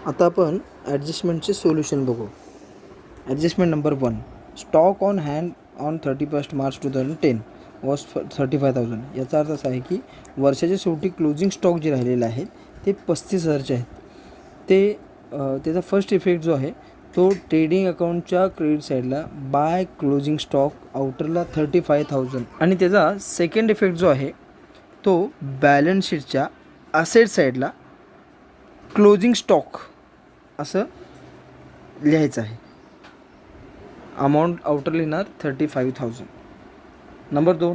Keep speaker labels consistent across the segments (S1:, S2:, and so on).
S1: आता आपण ॲडजस्टमेंटचे सोल्युशन बघू. Adjustment number 1, stock on hand on 31 March 2010 was 35,000. याचा अर्थ असा आहे की वर्षाच्या शेवटी क्लोजिंग स्टॉक जे राहिलेले आहेत ते 35,000चे आहेत. ते त्याचा फर्स्ट इफेक्ट जो आहे तो ट्रेडिंग अकाउंटच्या क्रेडिट साईडला बाय क्लोजिंग स्टॉक आउटरला 35,000 आणि त्याचा सेकंड इफेक्ट जो आहे तो बॅलन्स शीटच्या असेट साईडला क्लोजिंग स्टॉक असं लिहायचं आहे. अमाऊंट आउटर लिहिणार 35,000. Number 2,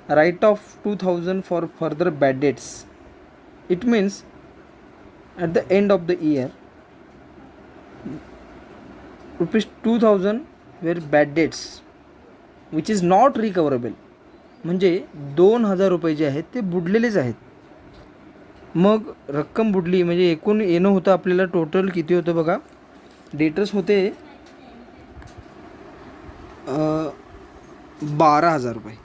S1: write off 2,000 for further bad debts. It means at the end of the year ₹2,000 were bad debts which is not recoverable. म्हणजे 2,000 रुपये जे आहेत ते बुडलेलेच आहेत. मग रक्कम बुडली म्हणजे एकूण येणं होतं आपल्याला टोटल किती होतं बघा. डेटर्स होते 12,000 रुपये.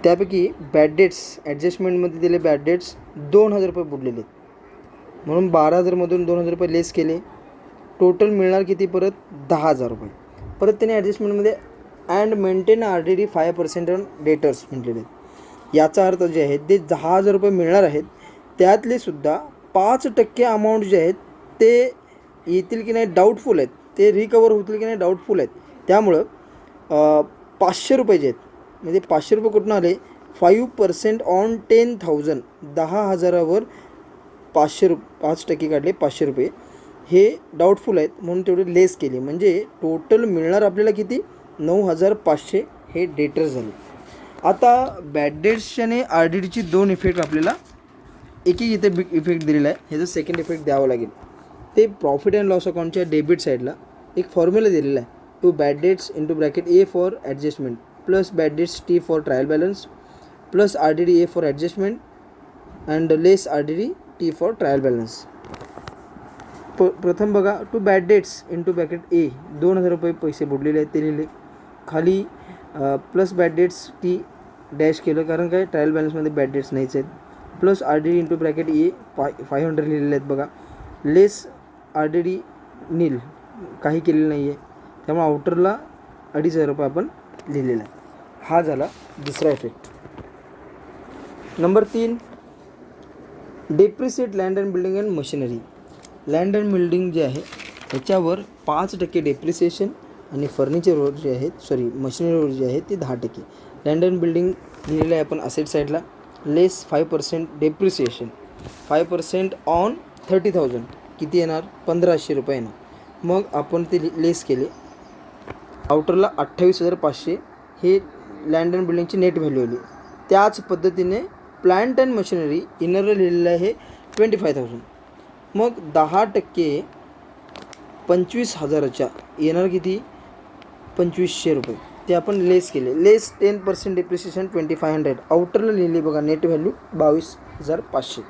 S1: त्यापैकी बॅड डेट्स ॲडजस्टमेंटमध्ये दिले बॅड डेट्स 2,000 रुपये बुडलेले आहेत. म्हणून 12,000मधून 2,000 रुपये लेस केले. टोटल मिळणार किती परत 10,000 रुपये. परत त्याने ॲडजस्टमेंटमध्ये and maintain RDD 5% on debtors म्हटलेले आहेत. याचा अर्थ जे आहे ते 10,000 रुपये मिळणार आहेत त्यातले सुद्धा 5% अमाऊंट जे आहेत ते येतील की नाही डाऊटफुल आहेत. ते रिकवर होतील की नाही डाऊटफुल आहेत. त्यामुळं 500 रुपये जे आहेत म्हणजे 500 रुपये कुठून आले 5% ऑन 10,000. 10,000वर 5% काढले 500 रुपये हे डाऊटफुल आहेत म्हणून तेवढे लेस केले. म्हणजे टोटल मिळणार आपल्याला किती 9,500 हे डेटर्स झाले. आता बॅड डेट्सच्याने RDDची 2 इफेक्ट आपल्याला एक इथे बिग इफेक्ट दिलेला आहे. ह्याचा सेकंड इफेक्ट द्यावा लागेल. ते प्रॉफिट अँड लॉस अकाउंटच्या डेबिट साईडला एक फॉर्म्युला दिलेला आहे. To bad debts into bracket A for adjustment plus bad debts T for trial balance plus RDD A for adjustment and less RDD T for trial balance. प्रथम बघा to bad debts into bracket A 2,000 रुपये पैसे बुडलेले आहेत ते लिहिले. खाली plus bad debts T dash केलं कारण काय ट्रायल बॅलन्समध्ये बॅड डेट्स नाहीच आहेत. Plus RDD into bracket A 500 लिहिलेले आहेत बघा. लेस RDD नील काही केलेलं नाही आहे त्यामुळे आउटरला 2,500 रुपये आपण लिहिलेला आहे. हा झाला दुसरा effect. Number 3, depreciate land and building and machinery. Land and building जे आहे त्याच्यावर 5% डेप्रिसिएशन आणि फर्निचरवर जे आहेत मशिनरीवर जे आहे ते 10%. लँड अँड बिल्डिंग लिहिलेलं आहे आपण असेट साईडला. लेस 5% डेप्रिसिएशन 5% ऑन 30,000 किती येणार 1,500 रुपये येणार. मग आपण ते लेस केले. आउटरला 28,500 हे लँड अँड बिल्डिंगची नेट व्हॅल्यू आली. त्याच पद्धतीने प्लांट अँड मशिनरी इनरला लिहिलेलं आहे 25,000. मग 10% 25,000च्या येणार किती 2,500 रुपये ते आपण लेस केले. लेस 10% डेप्रिसिएशन 2,500. आउटरला लिहिली बघा नेट व्हॅल्यू 22,500.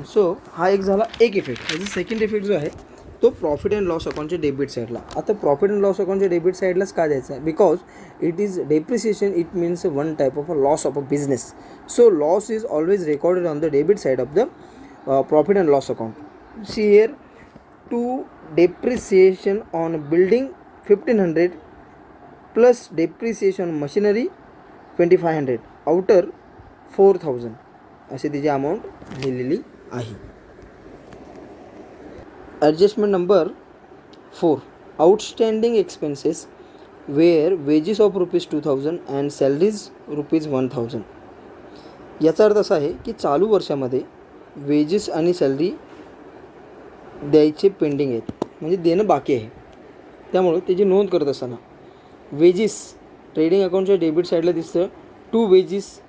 S1: सो हा एक झाला एक इफेक्ट. याचा सेकंड इफेक्ट जो आहे तो प्रॉफिट अँड लॉस अकाउंटच्या डेबिट साईडला. आता प्रॉफिट अँड लॉस अकाउंटच्या डेबिट साईडलाच का द्यायचं आहे because it is depreciation. It means one type of a loss of a business. So loss is always recorded on the debit side of the profit and loss account. See here to depreciation on building 1,500 plus depreciation machinery 2,500 outer 4,000 अशी तिची amount लिहिलेली आहे. Adjustment number 4, outstanding expenses were wages of ₹2,000 and salaries ₹1,000. याचा अर्थ असा आहे की चालू वर्षामध्ये वेजेस आणि सॅलरी द्यायचे पेंडिंग आहेत म्हणजे देणं बाकी आहे. त्यामुळं त्याची नोंद करत असताना वेजेस ट्रेडिंग अकाउंटच्या डेबिट साईडला दिसतं. टू वेजेस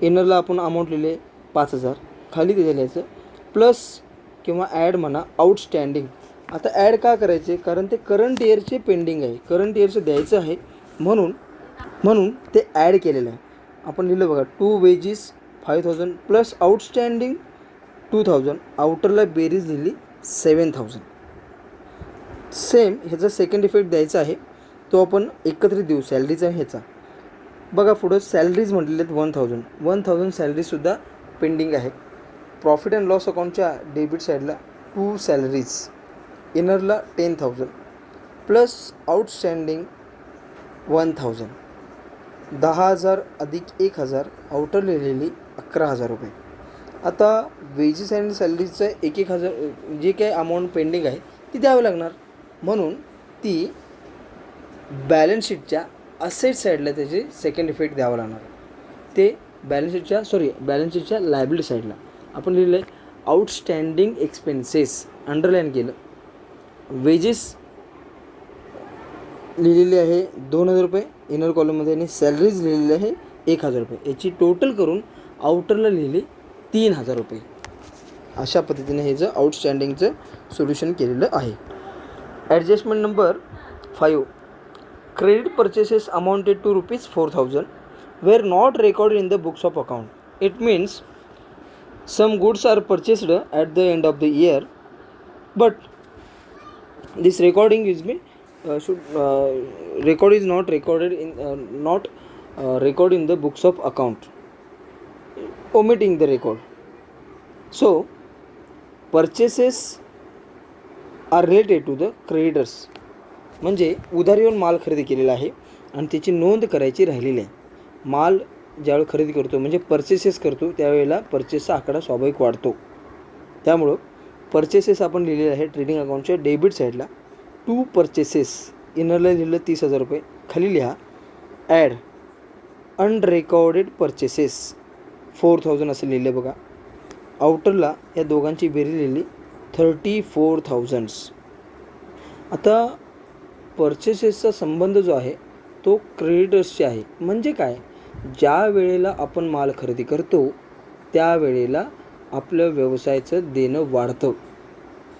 S1: इनरला आपण अमाऊंट लिहिले 5,000 खाली त्याच्या लिहायचं प्लस किंवा ॲड म्हणा आउटस्टँडिंग. आता ॲड का करायचे कारण ते करंट इयरचे पेंडिंग आहे. करंट इयरचं द्यायचं आहे म्हणून ते ॲड केलेलं आहे. आपण लिहिलं बघा टू वेजेस 5,000 प्लस आउटस्टँडिंग 2,000 आउटरला बेरीज लिहिली 7,000. सेम ह्याचा सेकंड इफेक्ट द्यायचा आहे तो आपण एकत्रित देऊ सॅलरीचा ह्याचा. बघा पुढं सॅलरीज म्हटलेले आहेत 1,000 सॅलरीजसुद्धा पेंडिंग आहे. प्रॉफिट अँड लॉस अकाउंटच्या डेबिट साईडला टू सॅलरीज, इनरला 10,000 प्लस आउटस्टँडिंग 1,000, 10,000 अधिक 1,000, आउटर लिहिलेली 11,000 रुपये. आता वेजेस अँड सॅलरीजचं 1,000 जे काही अमाऊंट पेंडिंग आहे ती द्यावी लागणार, म्हणून ती बॅलन्स शीटच्या असेट साईडला त्याचे सेकंड इफेक्ट द्यावं लागणार. ते बॅलन्स शीटच्या लायबिलिटी साईडला आपण लिहिलं आहे आउटस्टँडिंग एक्सपेन्सेस, अंडरलाईन केलं. वेजेस लिहिलेले आहे 2,000 रुपये इनर कॉलममध्ये आणि सॅलरीज लिहिलेली आहे 1,000 रुपये. याची टोटल करून आउटरला लिहिली 3,000 रुपये. अशा पद्धतीने हे जर आउटस्टँडिंगचं सोल्युशन केलेलं आहे. Adjustment number 5, credit purchases amounted to ₹4,000 were not recorded in the books of account. It means some goods are purchased at the end of the year, but this recording is record is not recorded in record in the books of account, omitting the record. So purchases are related to the creditors, म्हणजे उधार येऊन माल खरेदी केलेला आहे आणि त्याची नोंद करायची राहिलेली आहे. माल ज्यावेळी खरेदी करतो म्हणजे परचेसेस करतो त्यावेळेला परचेसचा आकडा स्वाभाविक वाढतो. त्यामुळं परचेसेस आपण लिहिलेलं आहे ट्रेडिंग अकाउंटच्या डेबिट साईडला. टू परचेसेस, इनरला लिहिलं 30,000 रुपये, खाली लिहा ॲड अनरेकॉर्डेड परचेसेस 4,000 असं लिहिलं बघा. आउटरला या दोघांची बेरीज लिहिली 34,000. आता परचेसेसचा संबंध जो आहे तो क्रेडिटर्सचे आहे. म्हणजे काय, ज्या वेळेला आपण माल खरेदी करतो त्यावेळेला आपलं व्यवसायाचं देणं वाढतं,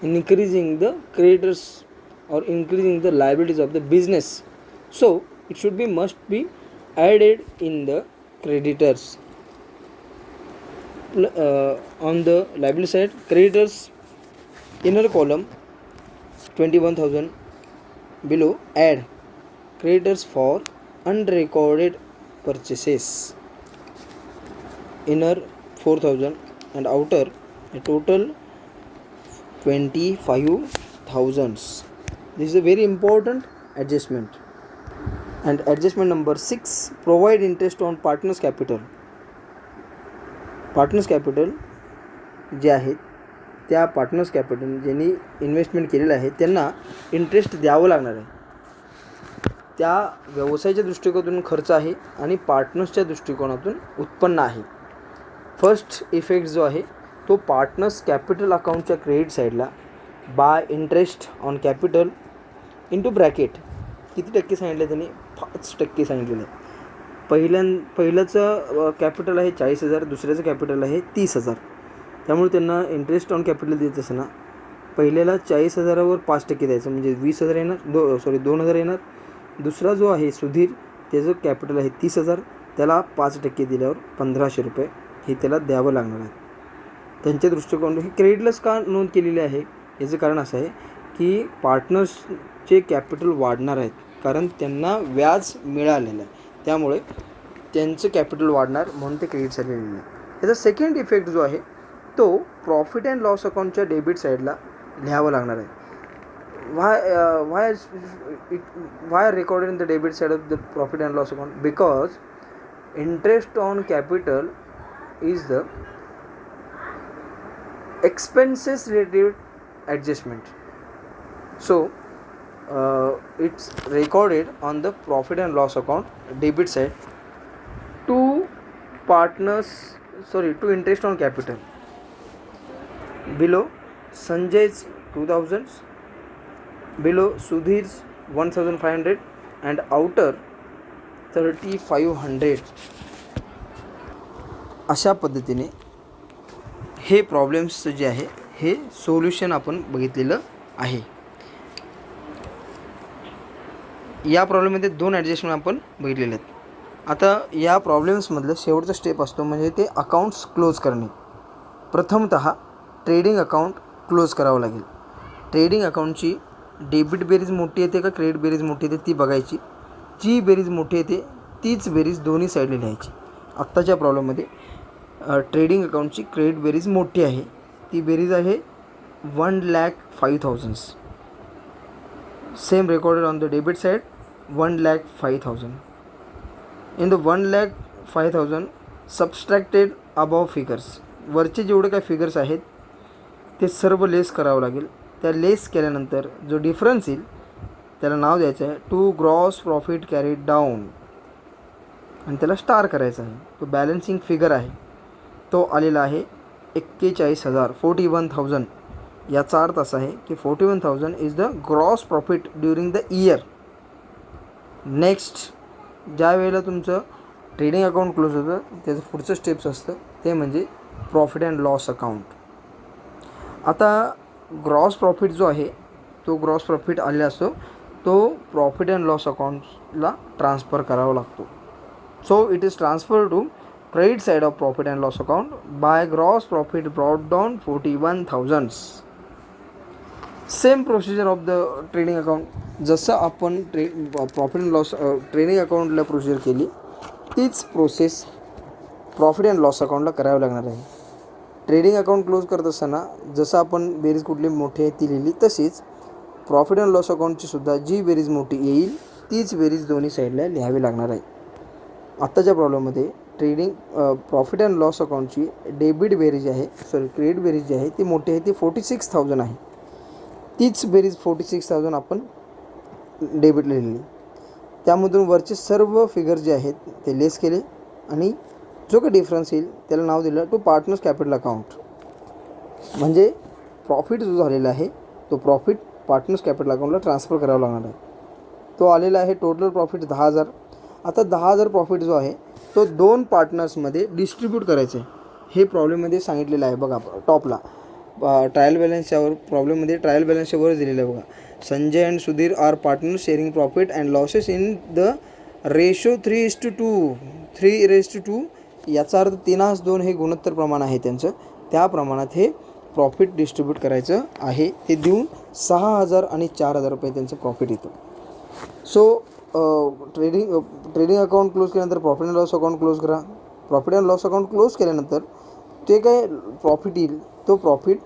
S1: increasing the creditors or increasing the liabilities of the business. So it should be must be added in the creditors. On the liability side, creditors inner column 21,000, below add creditors for unrecorded purchases, inner 4,000 and outer a total 25,000. This is a very important adjustment. And adjustment number 6, provide interest on partners capital. Partners capital जे आहेत त्या partners capital ज्यांनी investment केलेलं आहे त्यांना interest द्यावं लागणार आहे. त्या व्यवसायाच्या दृष्टिकोनातून खर्च आहे आणि पार्टनर्सच्या दृष्टिकोनातून उत्पन्न आहे. फर्स्ट इफेक्ट जो आहे तो पार्टनर्स कॅपिटल अकाउंटच्या क्रेडिट साईडला bye interest on capital into bracket किती टक्के सांगितलं त्यांनी 5% सांगितलेलं आहे. पहिल्याचं कॅपिटल आहे 40,000, दुसऱ्याचं कॅपिटल आहे 30,000. त्यामुळे त्यांना इंटरेस्ट ऑन कॅपिटल देत असताना पहिल्याला 40,000वर 5% द्यायचं म्हणजे 20,000 येणार, 2,000 येणार. दुसरा जो आहे सुधीर त्याचं कॅपिटल आहे 30,000, त्याला 5% दिल्यावर 1,500 रुपये हे त्याला द्यावं लागणार आहे. त्यांच्या दृष्टिकोनातून ही क्रेडिटलेस का नोंद केलेली आहे याचं कारण असं आहे की पार्टनर्सचे कॅपिटल वाढणार आहेत कारण त्यांना व्याज मिळालेलं आहे, त्यामुळे त्यांचं कॅपिटल वाढणार म्हणून ते क्रेडिट लिहिलेलं आहे. याचा सेकंड इफेक्ट जो आहे तो प्रॉफिट अँड लॉस अकाउंटच्या डेबिट साईडला लिहावं लागणार आहे. why recorded in the debit side of the profit and loss account? Because interest on capital is the expenses related adjustment, so it's recorded on the profit and loss account debit side to interest on capital. Below Sanjay's 2,000, below Sudhir's 1,500 and outer 3,500. अशा पद्धतीने हे प्रॉब्लेम्सचं जे आहे हे solution आपण बघितलेलं आहे. या प्रॉब्लेममध्ये 2 ॲडजस्टमेंट आपण बघितलेले आहेत. आता या प्रॉब्लेम्समधलं शेवटचा स्टेप असतो म्हणजे ते अकाउंट्स क्लोज करणे. प्रथमतः ट्रेडिंग अकाउंट क्लोज करावं लागेल. ट्रेडिंग अकाउंटची डेबिट बेरीज मोठी येते का क्रेडिट बेरीज मोठी येते ती बघायची. जी बेरीज मोठी येते तीच बेरीज दोन्ही साईडला लिहायची. आत्ताच्या प्रॉब्लेममध्ये ट्रेडिंग अकाउंटची क्रेडिट बेरीज मोठी आहे, ती बेरीज आहे 1,05,000. Same recorded on the debit side, 1,05,000. In the 1,05,000 subtracted above figures, वरचे जेवढे काय फिगर्स आहेत ते सर्व लेस करावं लागेल. त्या लेस केल्यानंतर जो डिफरन्स येईल त्याला नाव द्यायचं आहे to gross profit carried down आणि त्याला स्टार करायचं आहे. तो बॅलन्सिंग फिगर आहे तो आलेला आहे 41,000, 41,000. याचा अर्थ असा आहे की 41,000 is the gross profit during the year. Next ज्या वेळेला तुमचं ट्रेडिंग अकाउंट क्लोज होतं त्याचं पुढचं स्टेप्स असतं ते म्हणजे प्रॉफिट अँड लॉस अकाउंट. आता ग्रॉस प्रॉफिट जो आहे तो ग्रॉस प्रॉफिट आलेला असतो तो प्रॉफिट अँड लॉस अकाउंटला ट्रान्सफर करावा लागतो. So it is transfer to credit side of profit and loss account by gross profit brought down 41,000. Same procedure of the trading account. जसं आपण प्रॉफिट अँड लॉस ट्रेडिंग अकाउंटला procedure केली तीच process profit and loss अकाउंटला करावी लागणार आहे. Trading account close करत असताना जसं आपण बेरीज कुठली मोठी आहे ती लिहिली तशीच प्रॉफिट अँड लॉस अकाउंटची सुद्धा जी बेरीज मोठी येईल तीच बेरीज दोन्ही साईडला लिहावी लागणार आहे. आत्ताच्या प्रॉब्लेममध्ये ट्रेडिंग प्रॉफिट अँड लॉस अकाउंटची डेबिट बेरीज आहे क्रेडिट बेरीज जी आहे ती मोठी आहे ती 46,000 आहे. तीच बेरीज 46,000 आपण डेबिट लिहिली. त्यामधून वरचे सर्व फिगर जे आहेत ते लेस केले आणि जो काही डिफरन्स येईल त्याला नाव दिलं टू पार्टनर्स कॅपिटल अकाउंट. म्हणजे प्रॉफिट जो झालेला आहे तो प्रॉफिट पार्टनर्स कॅपिटल अकाउंटला ट्रान्सफर करावा लागणार आहे. तो आलेला आहे टोटल प्रॉफिट 10,000. आता 10,000 प्रॉफिट जो आहे तो 2 पार्टनर्समध्ये डिस्ट्रीब्यूट करायचं आहे. हे प्रॉब्लेममध्ये सांगितलेलं आहे बघा टॉपला. ट्रायल बॅलन्सच्यावर प्रॉब्लेममध्ये ट्रायल बॅलन्सच्यावर दिलेलं आहे बघा. Sanjay and Sudhir are partner sharing profit and losses in the ratio 3:2. 3:2 याचा अर्थ 3:2 हे गुणोत्तर प्रमाण आहे त्यांचं. त्या प्रमाणात हे प्रॉफिट डिस्ट्रीब्यूट करायचं आहे. ते देऊन 6,000 आणि 4,000 रुपये त्यांचं प्रॉफिट येतं. सो ट्रेडिंग अकाउंट क्लोज केल्यानंतर profit and loss account close करा. Profit and loss account close केल्यानंतर ते काय प्रॉफिट येईल तो प्रॉफिट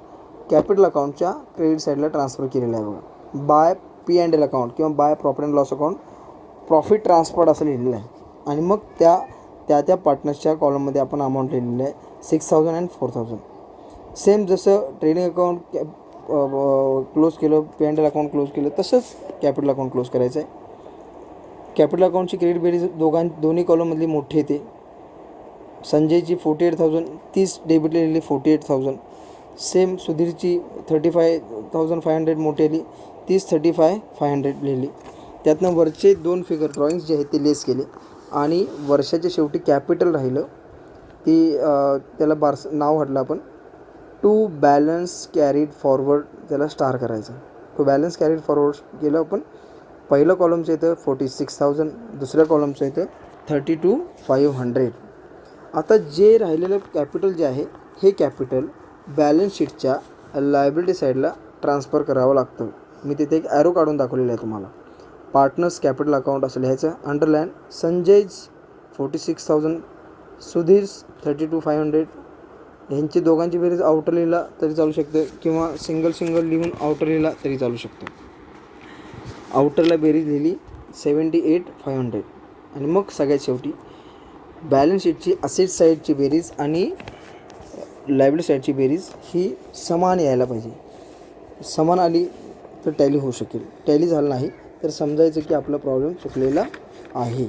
S1: कॅपिटल अकाउंटच्या क्रेडिट साईडला ट्रान्सफर केलेला आहे बघा. बाय P&L अकाउंट किंवा by profit and loss account profit transferred असं लिहिलेलं आहे. आणि मग त्या पार्टनर्सच्या कॉलममध्ये आपण अमाऊंट लिहिलेलं आहे 6,000 अँड 4,000. सेम जसं ट्रेडिंग अकाउंट क्लोज केलं P&L अकाउंट क्लोज केलं तसंच कॅपिटल अकाउंट क्लोज करायचं आहे. कॅपिटल अकाउंटची क्रेडिट बेरीज दोन्ही कॉलममधली मोठी येते. संजयची 48,000 तीच डेबिट लिहिलेली 48,000. सेम सुधीरची 35,500 मोठी आली तीच 35,500 लिहिली. त्यातनं वरचे 2 फिगर ड्रॉइंग्स जे आहेत ते लेस केले आणि वर्षाच्या शेवटी कॅपिटल राहिलं ती त्याला नाव हटलं आपण टू बॅलन्स कॅरीड फॉरवर्ड. त्याला स्टार करायचं. टू बॅलन्स कॅरीड फॉरवर्ड केलं आपण. पहिलं कॉलमचं येतं 46,000, दुसऱ्या कॉलमचं येतं 32,500. आता जे राहिलेलं कॅपिटल जे आहे हे कॅपिटल बॅलन्स शीटच्या लायबिलिटी साईडला ट्रान्सफर करावं लागतं. मी तिथे एक ॲरो काढून दाखवलेला आहे तुम्हाला. पार्टनर्स कॅपिटल अकाउंट असं लिहायचं. अंडरलाईन संजयज 46,000, सुधीर्स 32,500. ह्यांची दोघांची बेरीज आउटर लिहिला तरी चालू शकते किंवा सिंगल लिहून आउटर लिहिला तरी चालू शकतो. आउटरला बेरीज लिहिली 78,500. आणि मग सगळ्यात शेवटी बॅलन्स शीटची असेट साईडची बेरीज आणि लायबिलिटी साईडची बेरीज ही समान यायला पाहिजे. समान आली तर टॅली होऊ शकेल. टॅली झालं नाही तर समजायचं की आपला प्रॉब्लेम चुकलेला आहे.